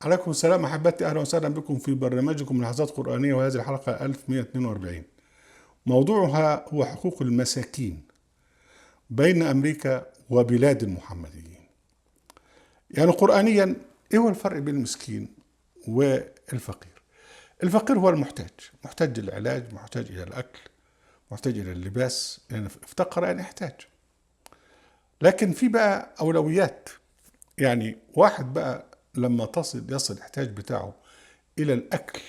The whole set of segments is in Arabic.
عليكم السلام أحبتي، أهلا وسهلا بكم في برنامجكم لحظات قرآنية، وهذه الحلقة 1142. موضوعها هو حقوق المساكين بين أمريكا وبلاد المحمديين. يعني قرآنيا إيه هو الفرق بين المسكين والفقير؟ الفقير هو المحتاج، محتاج للعلاج، محتاج إلى الأكل، محتاج إلى اللباس، يعني افتقر يعني احتاج. لكن في بقى أولويات، يعني واحد بقى لما يصل الاحتياج بتاعه إلى الأكل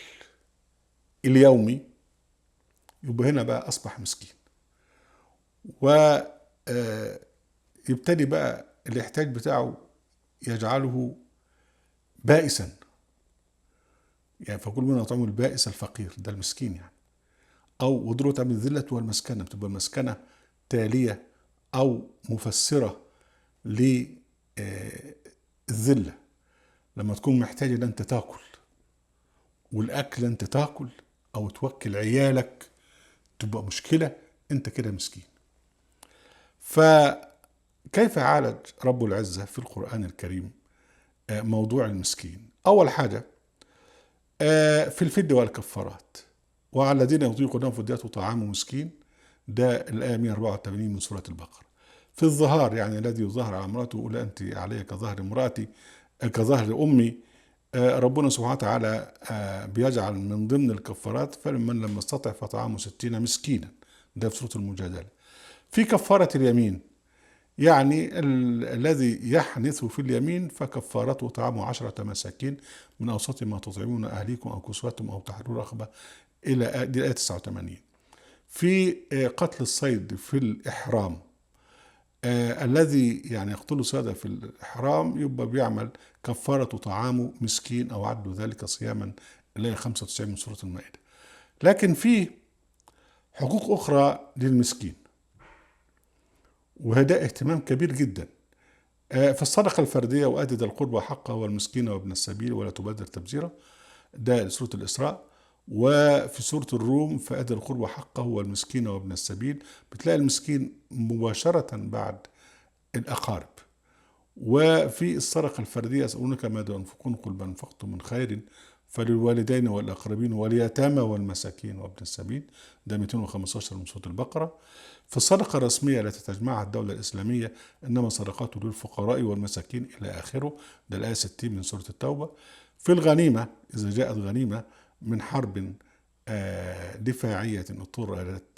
اليومي، يبقى هنا بقى أصبح مسكين. ويبتدي بقى الاحتياج بتاعه يجعله بائسا، يعني فكل من يطعم البائس الفقير، ده المسكين يعني. أو وضرورة من الذلة والمسكنة، بتبقى المسكنة تالية أو مفسرة للذلة. لما تكون محتاج ان انت تاكل، والاكل انت تاكل او توكل عيالك، تبقى مشكلة، انت كده مسكين. فكيف عالج رب العزة في القرآن الكريم موضوع المسكين؟ أول حاجة في الفدية والكفارات، وعلى الذين يطيقونهم فدية طعام مسكين، ده الآية 184 من سورة البقرة. في الظهار، يعني الذي يظهر على امرأته يقول أنت علي كظهر امرأتي كظهر أمي. ربنا سبحانه وتعالى بيجعل من ضمن الكفارات فمن لم يستطع فطعام 60 مسكينا، ده في سورة المجادلة. في كفارة اليمين، يعني الذي يحنث في اليمين فكفارته طعام 10 مساكين من أوسط ما تطعمون أهليكم أو كسوتهم أو تحرير رقبة، إلى دي الآية 89. في قتل الصيد في الإحرام، الذي يعني يقتل صيدا في الإحرام يبقى بيعمل كفارة طعام مسكين أو عدل ذلك صياما، الآية 95 من سورة المائدة. لكن في حقوق أخرى للمسكين، وهذا اهتمام كبير جدا. في الصدقة الفردية وآتِ ذا القربى حقه والمسكين وابن السبيل ولا تبذر تبذيرا، ده سورة الإسراء. وفي سورة الروم فآتِ ذا القربى حقه والمسكين وابن السبيل، بتلاقي المسكين مباشرة بعد الأقارب. وفي الصدقة الفردية يسألونك ماذا ينفقون قل ما أنفقتم من خير فللوالدين والأقربين واليتامى والمساكين وابن السبيل، ده 215 من سورة البقرة. في الصدقة الرسمية التي تجمعها الدولة الإسلامية إنما صدقاته للفقراء والمساكين إلى آخره، ده الآية 60 من سورة التوبة. في الغنيمة، إذا جاءت غنيمة من حرب دفاعية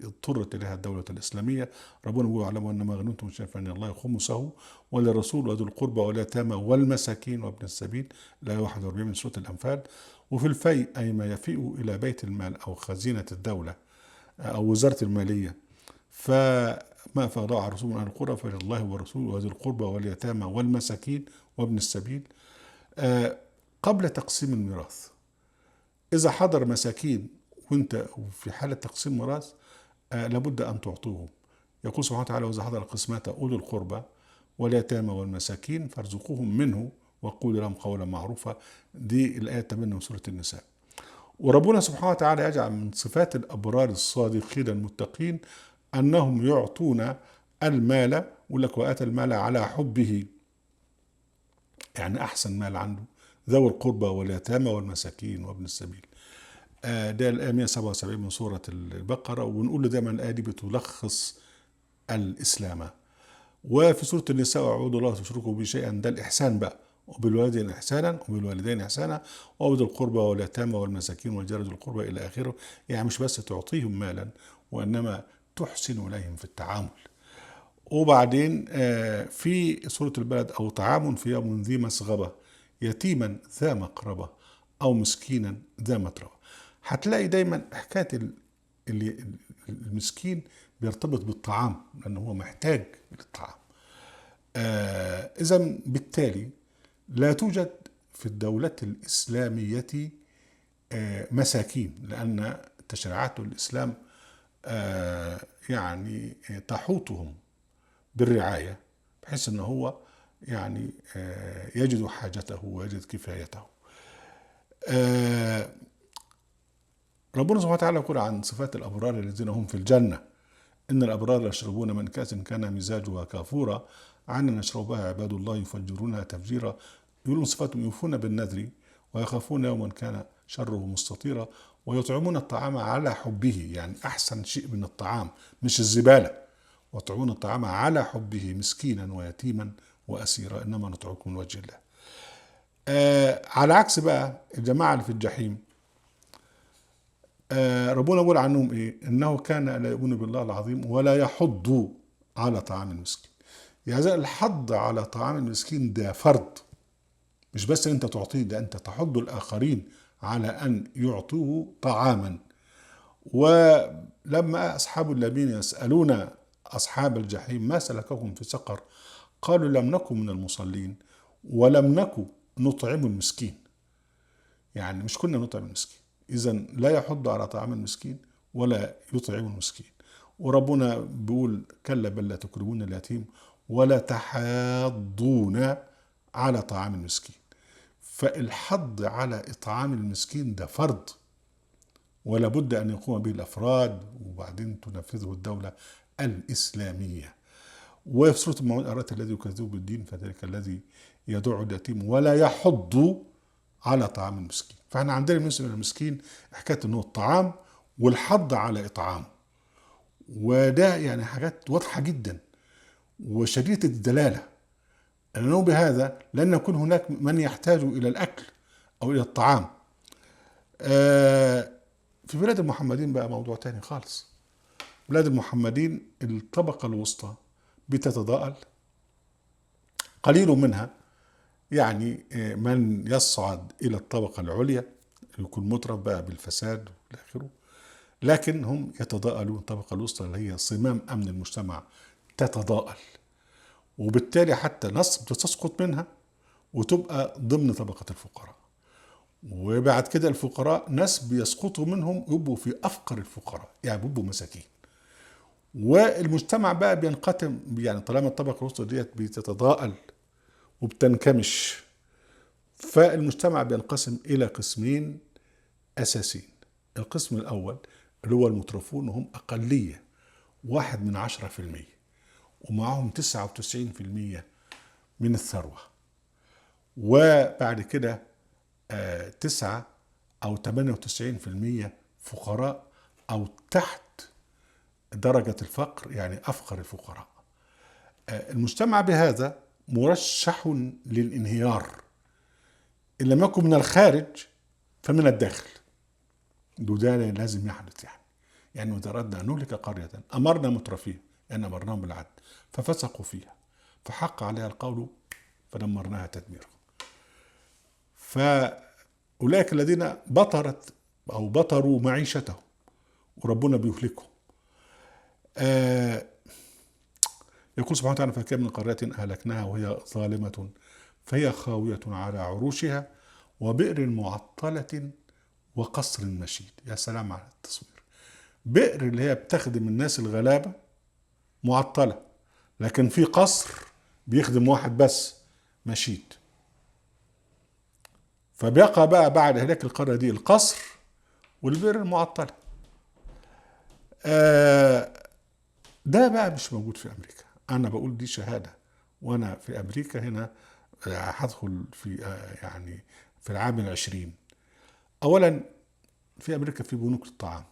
اضطرت إليها الدولة الإسلامية، ربنا بيقول اعلموا أن ما غنمتم من شيء فإن الله خمسه وللرسول وذو القربى واليتامى والمساكين وابن السبيل، الآية 41 من سورة الأنفال. وفي الفيء أي ما يفيء إلى بيت المال أو خزينة الدولة أو وزارة المالية، فما أفاض على الرسول من أهل القرى فلله والرسول وذي القربى واليتامى والمساكين وابن السبيل. قبل تقسيم الميراث، إذا حضر مساكين وانت في حالة تقسيم ميراث لابد أن تعطوهم. يقول سبحانه وتعالى وإذا حضر القسمة أولو القربى واليتامى والمساكين فارزقوهم منه وقولوا لهم قولا معروفا، دي الآية 8 من سورة النساء. وربنا سبحانه وتعالى يجعل من صفات الأبرار الصادقين المتقين أنهم يعطون المال، يقول لك وآتى المال على حبه، يعني أحسن مال عنده، ذوي القربى واليتامى والمساكين وابن السبيل. ده الآية 177 من سورة البقرة. ونقول له دايما الآية دي بتلخص الإسلام. وفي سورة النساء اعبدوا الله تشركوا به شيئا، ده الإحسان بقى، وبالوالدين إحسانا وبالوالدين إحسانا وبذي القربى واليتامى والمساكين والجار ذي القربى إلى آخره. يعني مش بس تعطيهم مالا، وإنما تحسن إليهم في التعامل. وبعدين في سورة البلد أو طعام في يوم ذي مسغبة يتيما ذا مقربة أو مسكينا ذا متربة. هتلاقي دايما حكاية المسكين بيرتبط بالطعام، لأنه هو محتاج للطعام. إذا بالتالي لا توجد في الدولة الإسلامية مساكين، لأن تشريعات الإسلام يعني تحوطهم بالرعاية، بحيث أنه هو يعني يجد حاجته ويجد كفايته. ربنا سبحانه وتعالى يقول عن صفات الأبرار الذين هم في الجنة إن الأبرار يشربون من كأس كان مزاجها كافورا عنا نشربها عباد الله يفجرونها تفجيرا. يقولون صفاتهم يوفون بالنذر ويخافون يوما كان شره مستطيرا ويطعمون الطعام على حبه، يعني أحسن شيء من الطعام مش الزبالة، ويطعمون الطعام على حبه مسكينا ويتيما وأسيرا إنما نطعمكم من وجه الله. على عكس بقى الجماعة اللي في الجحيم، ربنا بيقول عنهم إيه؟ إنه كان لا يؤمن بالله العظيم ولا يحض على طعام المسكين. يعني الحض على طعام المسكين ده فرض، مش بس ان انت تعطيه، ده انت تحض الاخرين على ان يعطوه طعاما. ولما اصحاب اليمين يسالون اصحاب الجحيم ما سلككم في سقر قالوا لم نكن من المصلين ولم نكن نطعم المسكين. يعني مش كنا نطعم المسكين، اذا لا يحض على طعام المسكين ولا يطعم المسكين. وربنا بيقول كلا بل لا تكرمون اليتيم ولا تحاضون على طعام المسكين. فالحض على إطعام المسكين ده فرض، ولا بد أن يقوم به الأفراد وبعدين تنفذه الدولة الإسلامية. وفي سورة المؤمنون أرأيت الذي يكذب بالدين فذلك الذي يدعو اليتيم ولا يحض على طعام المسكين. فاحنا عندنا بالنسبة للمسكين حكاية أنه الطعام والحض على إطعام، وده يعني حاجات واضحة جدا وشديدة الدلالة، أنه بهذا لن يكون هناك من يحتاج إلى الأكل أو إلى الطعام. في بلاد المحمدين بقى موضوع تاني خالص. بلاد المحمدين الطبقة الوسطى بتتضاءل، قليل منها يعني من يصعد إلى الطبقة العليا يكون مترف بقى بالفساد والى آخره، لكن هم يتضاءلون. الطبقة الوسطى اللي هي صمام أمن المجتمع تتضاءل، وبالتالي حتى ناس بتسقط منها وتبقى ضمن طبقة الفقراء. وبعد كده الفقراء ناس بيسقطوا منهم يبقوا في أفقر الفقراء، يعني بيبقوا مساكين. والمجتمع بقى بينقسم، يعني طالما الطبقة الوسطى ديت بتتضاءل وبتنكمش، فالمجتمع بينقسم إلى قسمين أساسيين. القسم الأول اللي هو المترفون، وهم أقلية 1/10%، ومعهم 99% من الثروة. وبعد كده 9 أو 98% فقراء أو تحت درجة الفقر، يعني أفقر الفقراء. المجتمع بهذا مرشح للانهيار، إن لم يكن من الخارج فمن الداخل. ده لازم يحدث. يعني إذا أردنا أن نهلك قرية أمرنا مترفيها، يعني أمرناهم بالعدل ففسقوا فيها فحق عليها القول فدمرناها تدميرا. فأولئك الذين بطرت أو بطروا معيشتهم وربنا بيهلكهم. يقول سبحانه وتعالى فكم من قرية أهلكناها وهي ظالمة فهي خاوية على عروشها وبئر معطلة وقصر مشيد. يا سلام على التصوير. بئر اللي هي بتخدم الناس الغلابة معطلة، لكن في قصر بيخدم واحد بس مشيد. فبيقع بقى بعد هلاك القرية دي القصر والبئر المعطلة. ده بقى مش موجود في أمريكا. أنا بقول دي شهادة، وأنا في أمريكا هنا هدخل في يعني في العام 20. أولا في أمريكا في بنوك الطعام،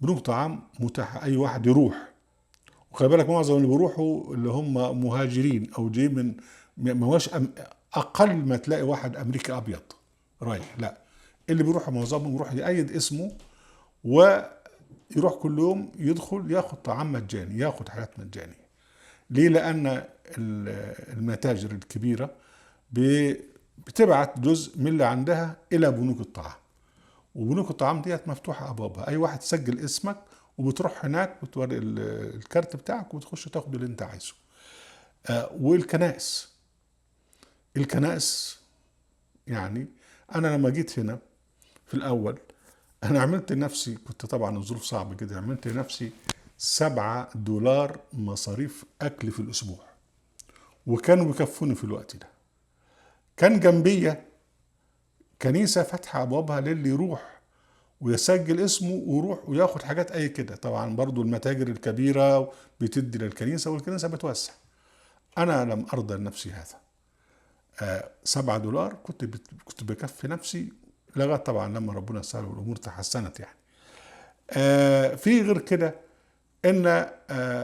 بنوك طعام متاحة، أي واحد يروح. وخلي بالك معظم اللي بيروحوا اللي هم مهاجرين أو جايين من ما هوش أقل ما تلاقي واحد أمريكي أبيض رايح، لا، اللي بيروح معظمهم يروح يأيد اسمه ويروح كل يوم يدخل ياخد طعام مجاني، ياخد حاجات مجانية. ليه؟ لأن المتاجر الكبيرة بتبعت جزء من اللي عندها إلى بنوك الطعام، وبنوك الطعام ديت مفتوحة أبوابها، أي واحد تسجل اسمك وبتروح هناك بتوري الكارت بتاعك وتخش تاخد اللي أنت عايزه. والكنائس، الكنائس يعني أنا لما جيت هنا في الأول أنا عملت لنفسي، كنت طبعا الظروف صعبة جدا، عملت لنفسي $7 مصاريف أكل في الأسبوع، وكانوا بيكفوني في الوقت ده. كان جنبية كنيسة فاتحة أبوابها للي يروح ويسجل اسمه ويروح وياخد حاجات أي كده. طبعا برضو المتاجر الكبيرة بتدي للكنيسة والكنيسة بتوسع. أنا لم أرضى لنفسي هذا. $7 كنت بكفي نفسي لغاية طبعا لما ربنا سهل والأمور تحسنت يعني. في غير كده ان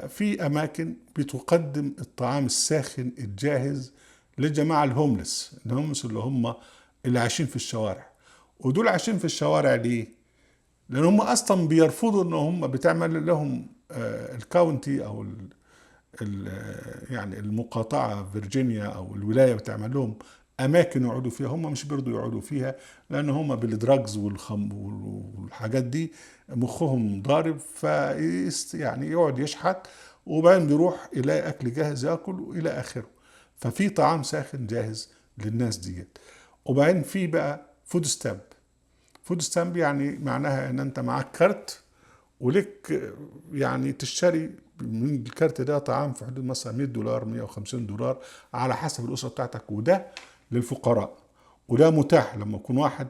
في اماكن بتقدم الطعام الساخن الجاهز للجماعه الهوملس اللي هم اللي عايشين في الشوارع. ودول عايشين في الشوارع ليه؟ لان هم اصلا بيرفضوا ان هم بتعمل لهم الكاونتي او يعني المقاطعه فيرجينيا او الولايه بتعمل لهم اماكن يقعدوا فيها، هم مش بيرضوا يقعدوا فيها لان هم بالدراجز والحاجات دي مخهم ضارب، يعني يقعد يشحت وبعدين بيروح يلاقي اكل جاهز ياكل والى اخره. ففي طعام ساخن جاهز للناس ديت. وبعدين في بقى فود ستامب يعني معناها ان انت معاك كارت ولك يعني تشتري من الكارت ده طعام في حدود مثلا $100 $150 على حسب الأسرة بتاعتك، وده للفقراء. وده متاح لما يكون واحد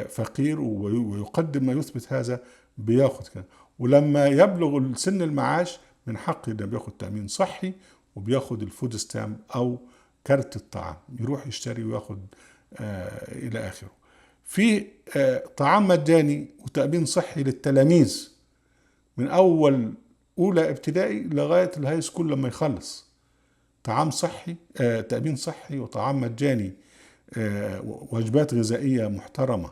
فقير ويقدم ما يثبت هذا بياخد كده. ولما يبلغ سن المعاش من حقه ده بياخد تأمين صحي وبياخد الفود ستامب أو كارت الطعام، يروح يشتري وياخد إلى آخره. في طعام مجاني وتأمين صحي للتلاميذ من اول اولى ابتدائي لغايه الهاي سكول لما يخلص. طعام صحي، تأمين صحي وطعام مجاني، وجبات غذائيه محترمه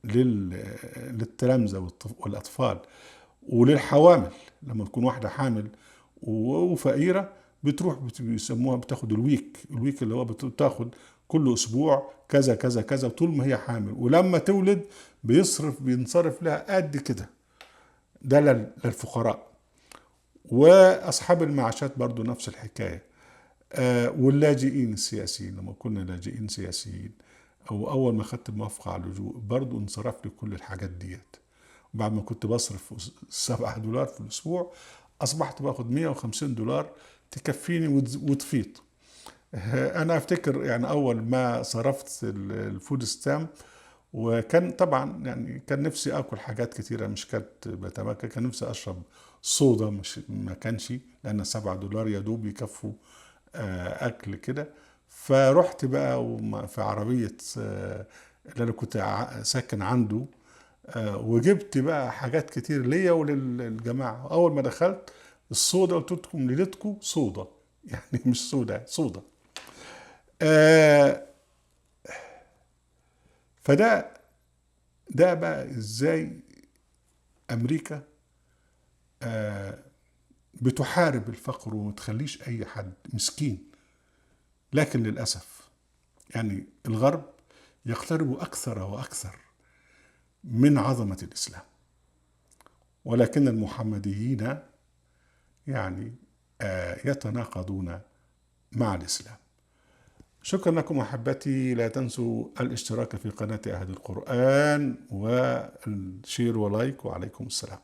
للتلامذه والاطفال وللحوامل. لما تكون واحده حامل وفقيره بتروح بيسموها بتاخد الويك اللي هو بتاخد كل اسبوع كذا كذا كذا طول ما هي حامل، ولما تولد بينصرف لها قد كده. ده للفقراء. واصحاب المعاشات برضو نفس الحكايه. واللاجئين السياسيين، لما كنا لاجئين سياسيين او اول ما خدت الموافقه على اللجوء برضو انصرف لي كل الحاجات ديت. بعد ما كنت بصرف $7 في الاسبوع اصبحت باخد $150 تكفيني وتفيض. انا افتكر يعني اول ما صرفت الفود ستامب وكان طبعا يعني كان نفسي اكل حاجات كتيره، مش كانت بتمكن، كان نفسي اشرب صودا، مش ما كانش، لان $7 يا دوب يكفوا اكل كده. فرحت بقى في عربيه اللي انا كنت ساكن عنده، وجبت بقى حاجات كتير ليا وللجماعه. اول ما دخلت الصودا قلت لكم ليلتكم صودا يعني مش صودا. فده بقى ازاي امريكا بتحارب الفقر وما تخليش اي حد مسكين. لكن للاسف يعني الغرب يقترب اكثر واكثر من عظمة الاسلام، ولكن المحمديين يعني يتناقضون مع الاسلام. شكرا لكم احبتي، لا تنسوا الاشتراك في قناة أهل القرآن والشير ولايك، وعليكم السلام.